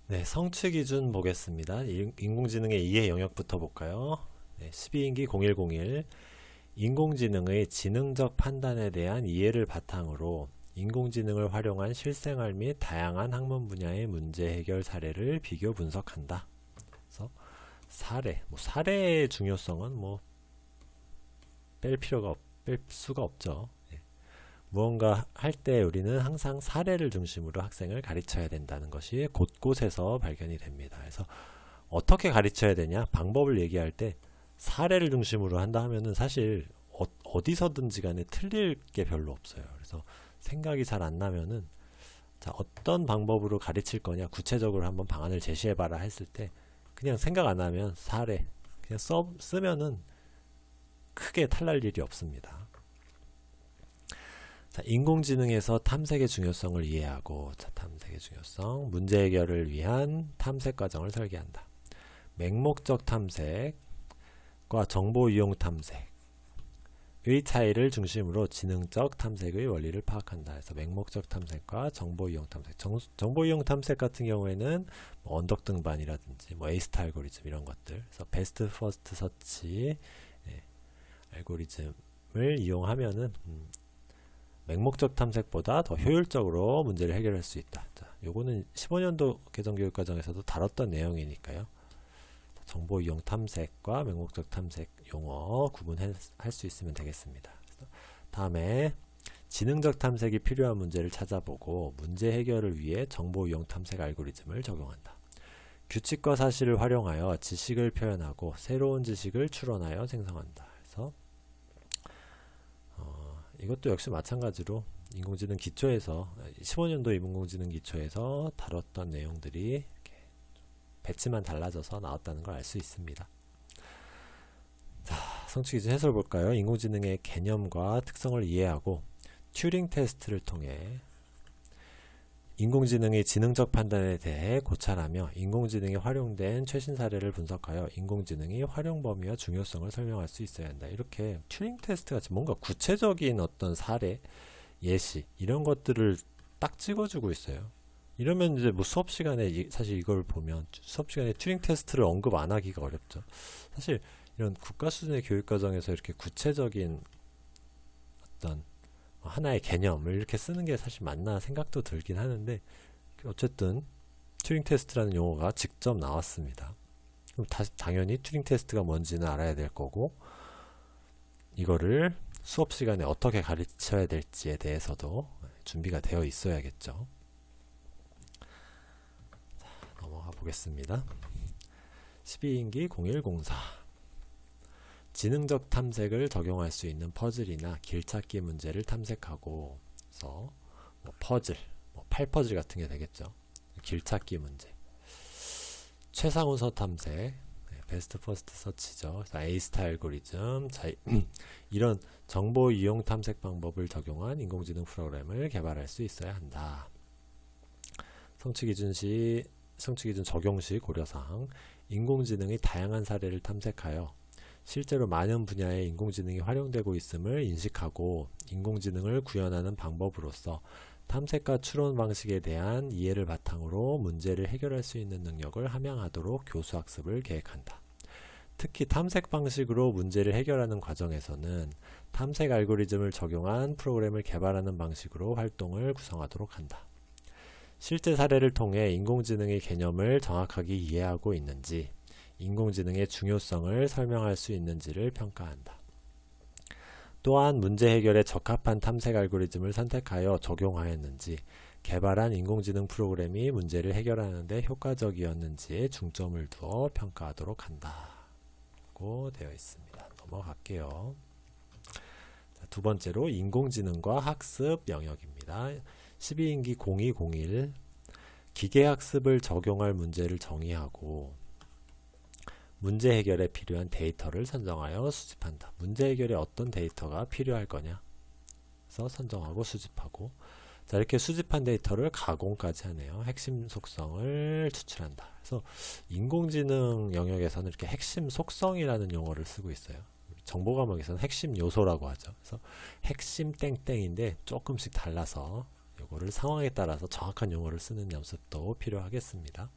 네, 성취 기준 보겠습니다. 인공지능의 이해 영역부터 볼까요? 네, 12인기 0101 인공지능의 지능적 판단에 대한 이해를 바탕으로 인공지능을 활용한 실생활 및 다양한 학문 분야의 문제 해결 사례를 비교 분석한다. 그래서 사례의 중요성은 뺄 수가 없죠. 예. 무언가 할 때 우리는 항상 사례를 중심으로 학생을 가르쳐야 된다는 것이 곳곳에서 발견이 됩니다. 그래서 어떻게 가르쳐야 되냐? 방법을 얘기할 때 사례를 중심으로 한다 하면은 사실 어디서든지 간에 틀릴 게 별로 없어요. 그래서 생각이 잘 안 나면은 자, 어떤 방법으로 가르칠 거냐? 구체적으로 한번 방안을 제시해봐라 했을 때 그냥 생각 안 하면 사례 그냥 쓰면은 크게 탈날 일이 없습니다. 자, 인공지능에서 탐색의 중요성을 이해하고 탐색의 중요성, 문제 해결을 위한 탐색 과정을 설계한다. 맹목적 탐색과 정보 이용 탐색의 차이를 중심으로 지능적 탐색의 원리를 파악한다. 그래서 맹목적 탐색과 정보 이용 탐색. 정보 이용 탐색 같은 경우에는 언덕 등반이라든지 에이스타 알고리즘 이런 것들. 그래서 베스트 퍼스트 서치 알고리즘을 이용하면은 맹목적 탐색보다 더 효율적으로 문제를 해결할 수 있다. 자, 요거는 15년도 개정교육과정에서도 다뤘던 내용이니까요. 정보 이용 탐색과 맹목적 탐색 용어 구분할 수 있으면 되겠습니다. 다음에 지능적 탐색이 필요한 문제를 찾아보고 문제 해결을 위해 정보 이용 탐색 알고리즘을 적용한다. 규칙과 사실을 활용하여 지식을 표현하고 새로운 지식을 추론하여 생성한다. 그래서 이것도 역시 마찬가지로 인공지능 기초에서 15년도 인공지능 기초에서 다뤘던 내용들이 이렇게 배치만 달라져서 나왔다는 걸 알 수 있습니다. 자, 성취 기준 해설 볼까요? 인공지능의 개념과 특성을 이해하고 튜링 테스트를 통해 인공지능의 지능적 판단에 대해 고찰하며 인공지능이 활용된 최신 사례를 분석하여 인공지능의 활용 범위와 중요성을 설명할 수 있어야 한다. 이렇게 튜링 테스트 같이 뭔가 구체적인 어떤 사례, 예시 이런 것들을 딱 찍어주고 있어요. 이러면 이제 수업 시간에 사실 이걸 보면 수업 시간에 튜링 테스트를 언급 안 하기가 어렵죠. 사실 이런 국가 수준의 교육 과정에서 이렇게 구체적인 어떤 하나의 개념을 이렇게 쓰는 게 사실 맞나 생각도 들긴 하는데 어쨌든 튜링 테스트라는 용어가 직접 나왔습니다. 그럼 당연히 튜링 테스트가 뭔지는 알아야 될 거고 이거를 수업 시간에 어떻게 가르쳐야 될지에 대해서도 준비가 되어 있어야겠죠. 자, 넘어가 보겠습니다. 12인기 0104 지능적 탐색을 적용할 수 있는 퍼즐이나 길찾기 문제를 탐색하고 그래서 퍼즐, 팔퍼즐 같은 게 되겠죠. 길찾기 문제 최상우서 탐색 베스트 퍼스트 서치죠. A스타 알고리즘 이런 정보 이용 탐색 방법을 적용한 인공지능 프로그램을 개발할 수 있어야 한다. 성취기준 적용 시 고려사항 인공지능의 다양한 사례를 탐색하여 실제로 많은 분야의 인공지능이 활용되고 있음을 인식하고 인공지능을 구현하는 방법으로서 탐색과 추론 방식에 대한 이해를 바탕으로 문제를 해결할 수 있는 능력을 함양하도록 교수학습을 계획한다. 특히 탐색 방식으로 문제를 해결하는 과정에서는 탐색 알고리즘을 적용한 프로그램을 개발하는 방식으로 활동을 구성하도록 한다. 실제 사례를 통해 인공지능의 개념을 정확하게 이해하고 있는지 인공지능의 중요성을 설명할 수 있는지를 평가한다. 또한 문제 해결에 적합한 탐색 알고리즘을 선택하여 적용하였는지 개발한 인공지능 프로그램이 문제를 해결하는 데 효과적이었는지에 중점을 두어 평가하도록 한다. 고 되어 있습니다. 넘어갈게요. 자, 두 번째로 인공지능과 학습 영역입니다. 12인기 0201 기계학습을 적용할 문제를 정의하고 문제 해결에 필요한 데이터를 선정하여 수집한다. 문제 해결에 어떤 데이터가 필요할 거냐? 그래서 선정하고 수집하고 자 이렇게 수집한 데이터를 가공까지 하네요. 핵심 속성을 추출한다. 그래서 인공지능 영역에서는 이렇게 핵심 속성이라는 용어를 쓰고 있어요. 정보 과목에서는 핵심 요소라고 하죠. 그래서 핵심 땡땡인데 조금씩 달라서 이거를 상황에 따라서 정확한 용어를 쓰는 연습도 필요하겠습니다.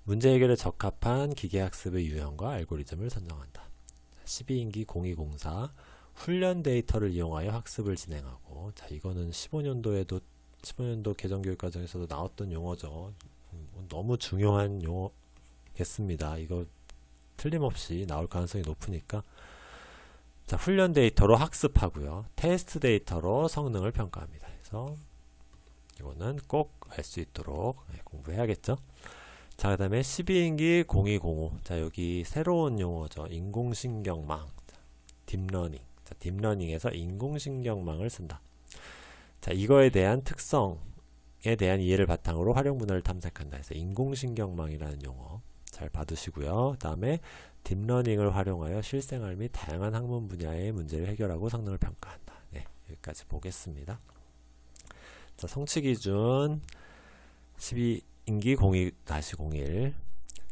문제 해결에 적합한 기계학습의 유형과 알고리즘을 선정한다. 12인기 0204 훈련 데이터를 이용하여 학습을 진행하고, 자, 이거는 15년도 개정교육과정에서도 나왔던 용어죠. 너무 중요한 용어겠습니다. 이거 틀림없이 나올 가능성이 높으니까. 자, 훈련 데이터로 학습하고요. 테스트 데이터로 성능을 평가합니다. 그래서 이거는 꼭 알 수 있도록 공부해야겠죠. 자, 그 다음에 12인기 0205. 자, 여기 새로운 용어죠. 인공신경망. 자, 딥러닝. 자, 딥러닝에서 인공신경망을 쓴다. 자, 이거에 대한 특성에 대한 이해를 바탕으로 활용 문화를 탐색한다. 그래서 인공신경망이라는 용어 잘 봐두시고요. 그 다음에 딥러닝을 활용하여 실생활 및 다양한 학문 분야의 문제를 해결하고 성능을 평가한다. 네, 여기까지 보겠습니다. 자, 성취 기준 12인기 02-01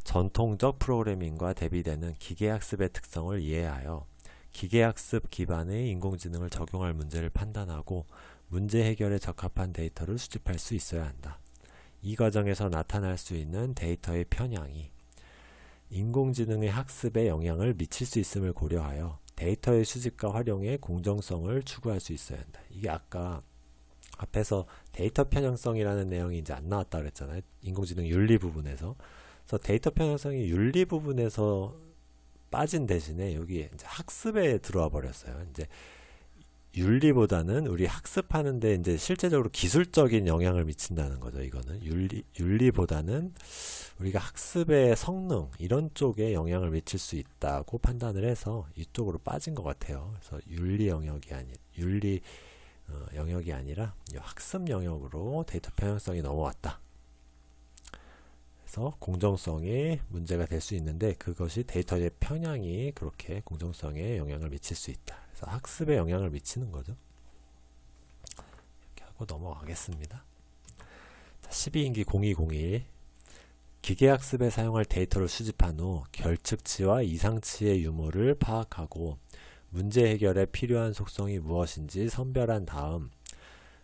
전통적 프로그래밍과 대비되는 기계학습의 특성을 이해하여 기계학습 기반의 인공지능을 적용할 문제를 판단하고 문제 해결에 적합한 데이터를 수집할 수 있어야 한다. 이 과정에서 나타날 수 있는 데이터의 편향이 인공지능의 학습에 영향을 미칠 수 있음을 고려하여 데이터의 수집과 활용의 공정성을 추구할 수 있어야 한다. 이게 아까 앞에서 데이터 편향성이라는 내용이 이제 안 나왔다 그랬잖아요. 인공지능 윤리 부분에서. 그래서 데이터 편향성이 윤리 부분에서 빠진 대신에 여기 이제 학습에 들어와 버렸어요. 이제 윤리보다는 우리 학습하는데 이제 실제적으로 기술적인 영향을 미친다는 거죠. 이거는 윤리보다는 우리가 학습의 성능 이런 쪽에 영향을 미칠 수 있다고 판단을 해서 이쪽으로 빠진 것 같아요. 그래서 윤리 영역이 아니라 학습 영역으로 데이터 편향성이 넘어왔다. 그래서 공정성이 문제가 될 수 있는데 그것이 데이터의 편향이 그렇게 공정성에 영향을 미칠 수 있다. 그래서 학습에 영향을 미치는 거죠. 이렇게 하고 넘어가겠습니다. 12인기 0201 기계학습에 사용할 데이터를 수집한 후 결측치와 이상치의 유무를 파악하고 문제 해결에 필요한 속성이 무엇인지 선별한 다음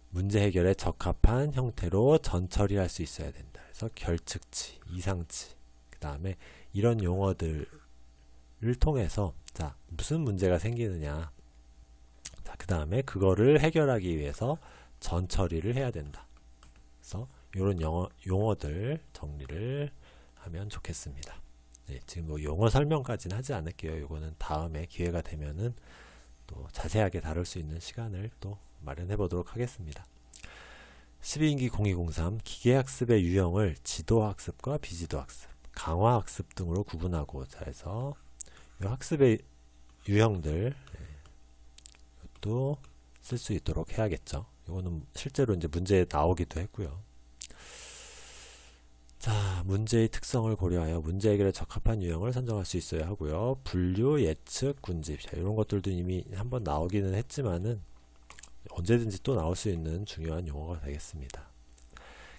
문제 해결에 적합한 형태로 전처리할 수 있어야 된다. 그래서 결측치, 이상치, 그 다음에 이런 용어들을 통해서 자, 무슨 문제가 생기느냐, 자, 그 다음에 그거를 해결하기 위해서 전처리를 해야 된다. 그래서 이런 용어들 정리를 하면 좋겠습니다. 네, 지금 뭐 용어 설명까지는 하지 않을게요. 이거는 다음에 기회가 되면은 또 자세하게 다룰 수 있는 시간을 또 마련해 보도록 하겠습니다. 12인기 0203 기계학습의 유형을 지도학습과 비지도학습, 강화학습 등으로 구분하고자 해서 이 학습의 유형들 또 쓸 수 있도록 해야겠죠. 이거는 실제로 이제 문제에 나오기도 했고요. 자, 문제의 특성을 고려하여 문제 해결에 적합한 유형을 선정할 수 있어야 하고요. 분류, 예측, 군집, 자, 이런 것들도 이미 한번 나오기는 했지만은 언제든지 또 나올 수 있는 중요한 용어가 되겠습니다.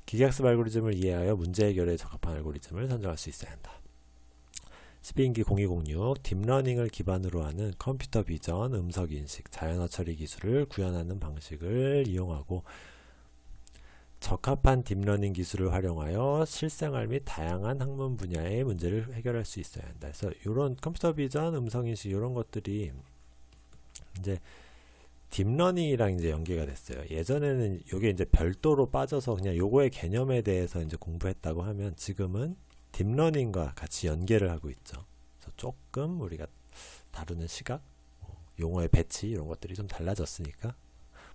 기계학습 알고리즘을 이해하여 문제 해결에 적합한 알고리즘을 선정할 수 있어야 한다. 12인기 0206 딥러닝을 기반으로 하는 컴퓨터 비전, 음성인식, 자연어 처리 기술을 구현하는 방식을 이용하고 적합한 딥러닝 기술을 활용하여 실생활 및 다양한 학문 분야의 문제를 해결할 수 있어야 한다. 그래서 이런 컴퓨터 비전, 음성인식 이런 것들이 이제 딥러닝이랑 이제 연계가 됐어요. 예전에는 이게 이제 별도로 빠져서 그냥 요거의 개념에 대해서 이제 공부했다고 하면 지금은 딥러닝과 같이 연계를 하고 있죠. 그래서 조금 우리가 다루는 시각, 용어의 배치 이런 것들이 좀 달라졌으니까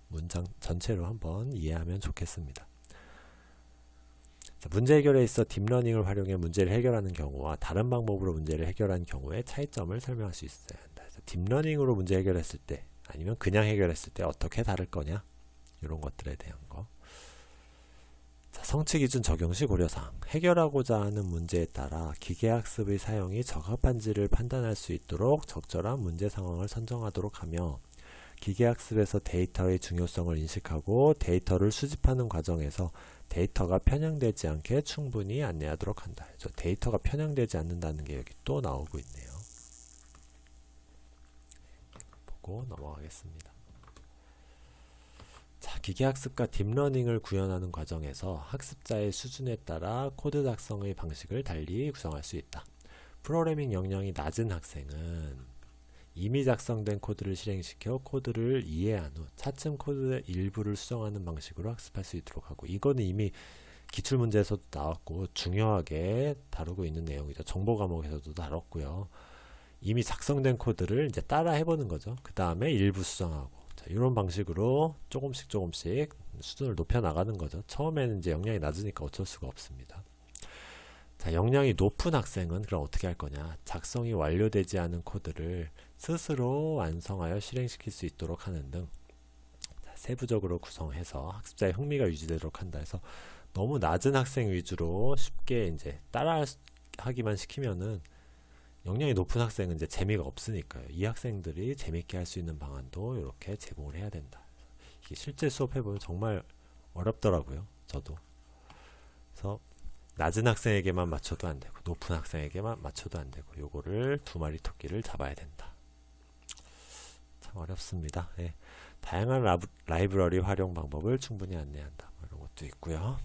문장 전체로 한번 이해하면 좋겠습니다. 자, 문제 해결에 있어 딥러닝을 활용해 문제를 해결하는 경우와 다른 방법으로 문제를 해결하는 경우의 차이점을 설명할 수 있어야 한다. 그래서 딥러닝으로 문제 해결했을 때 아니면 그냥 해결했을 때 어떻게 다를 거냐, 이런 것들에 대한 거. 자, 성취기준 적용 시 고려사항. 해결하고자 하는 문제에 따라 기계학습의 사용이 적합한지를 판단할 수 있도록 적절한 문제 상황을 선정하도록 하며 기계학습에서 데이터의 중요성을 인식하고 데이터를 수집하는 과정에서 데이터가 편향되지 않게 충분히 안내하도록 한다. 데이터가 편향되지 않는다는 게 여기 또 나오고 있네요. 보고 넘어가겠습니다. 자, 기계학습과 딥러닝을 구현하는 과정에서 학습자의 수준에 따라 코드 작성의 방식을 달리 구성할 수 있다. 프로그래밍 역량이 낮은 학생은 이미 작성된 코드를 실행시켜 코드를 이해한 후 차츰 코드의 일부를 수정하는 방식으로 학습할 수 있도록 하고, 이거는 이미 기출문제에서도 나왔고 중요하게 다루고 있는 내용이죠. 정보 과목에서도 다뤘고요. 이미 작성된 코드를 이제 따라 해보는 거죠. 그 다음에 일부 수정하고, 자, 이런 방식으로 조금씩 수준을 높여 나가는 거죠. 처음에는 이제 역량이 낮으니까 어쩔 수가 없습니다. 자, 역량이 높은 학생은 그럼 어떻게 할 거냐? 작성이 완료되지 않은 코드를 스스로 완성하여 실행시킬 수 있도록 하는 등, 자, 세부적으로 구성해서 학습자의 흥미가 유지되도록 한다 해서, 너무 낮은 학생 위주로 쉽게 이제 따라하기만 시키면은 역량이 높은 학생은 이제 재미가 없으니까요. 이 학생들이 재밌게 할 수 있는 방안도 이렇게 제공을 해야 된다. 이게 실제 수업해보면 정말 어렵더라고요. 저도. 그래서 낮은 학생에게만 맞춰도 안 되고 높은 학생에게만 맞춰도 안 되고, 요거를 두 마리 토끼를 잡아야 된다. 참 어렵습니다. 예. 다양한 라이브러리 활용 방법을 충분히 안내한다. 이런 것도 있고요.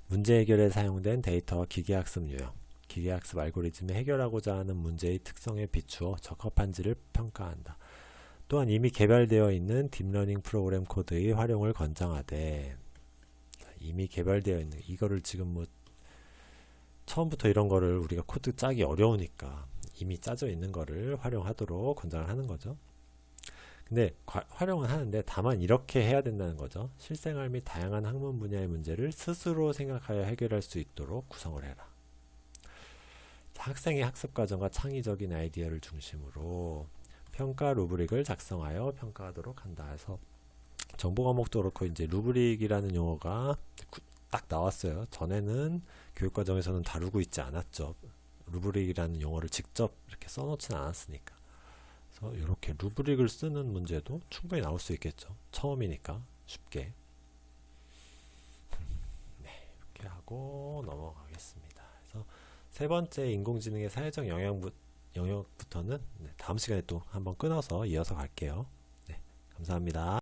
문제 해결에 사용된 데이터와 기계학습 유형, 기계학습 알고리즘이 해결하고자 하는 문제의 특성에 비추어 적합한지를 평가한다. 또한 이미 개발되어 있는 딥러닝 프로그램 코드의 활용을 권장하되, 이미 개발되어 있는 이거를 지금 뭐 처음부터 이런 거를 우리가 코드 짜기 어려우니까 이미 짜져 있는 거를 활용하도록 권장을 하는 거죠. 근데 활용은 하는데 다만 이렇게 해야 된다는 거죠. 실생활 및 다양한 학문 분야의 문제를 스스로 생각하여 해결할 수 있도록 구성을 해라. 학생의 학습 과정과 창의적인 아이디어를 중심으로 평가 루브릭을 작성하여 평가하도록 한다 해서, 정보 과목도 그렇고 이제 루브릭이라는 용어가 딱 나왔어요. 전에는 교육과정에서는 다루고 있지 않았죠. 루브릭이라는 용어를 직접 이렇게 써놓지는 않았으니까. 그래서 이렇게 루브릭을 쓰는 문제도 충분히 나올 수 있겠죠. 처음이니까 쉽게. 네, 이렇게 하고 넘어가겠습니다. 그래서 세 번째 인공지능의 사회적 영역부터는 다음 시간에 또 한번 끊어서 이어서 갈게요. 네, 감사합니다.